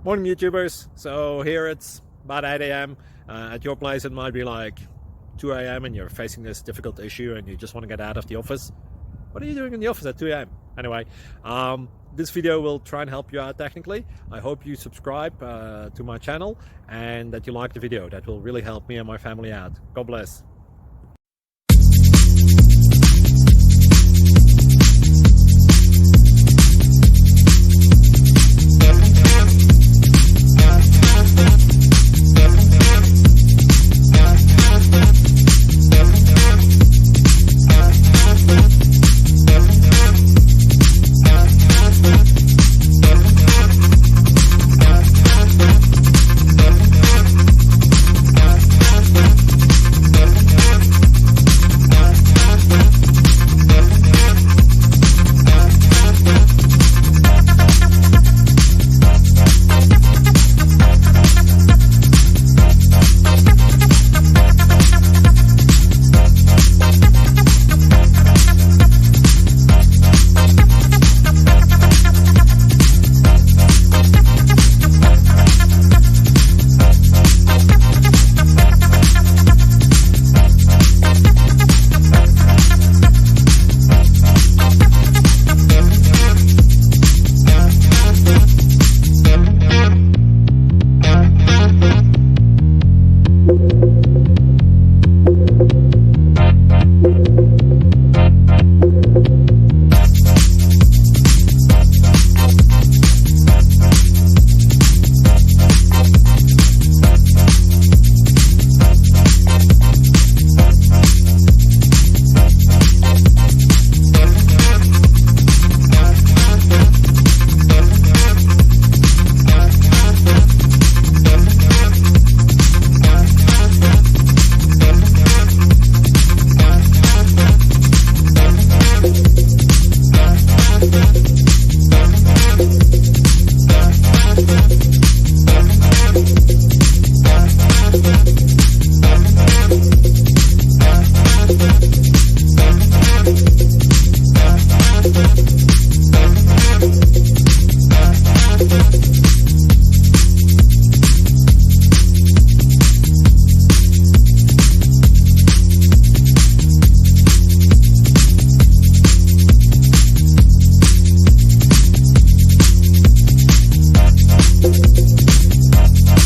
Morning YouTubers. So here it's about 8 a.m. At your place it might be like 2 a.m. and you're facing this difficult issue and you just want to get out of the office. What are you doing in the office at 2 a.m.? Anyway, this video will try and help you out technically. I hope you subscribe to my channel and that you like the video. That will really help me and my family out. God bless.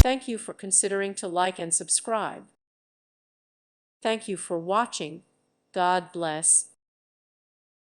Thank you for considering to like and subscribe. Thank you for watching. God bless.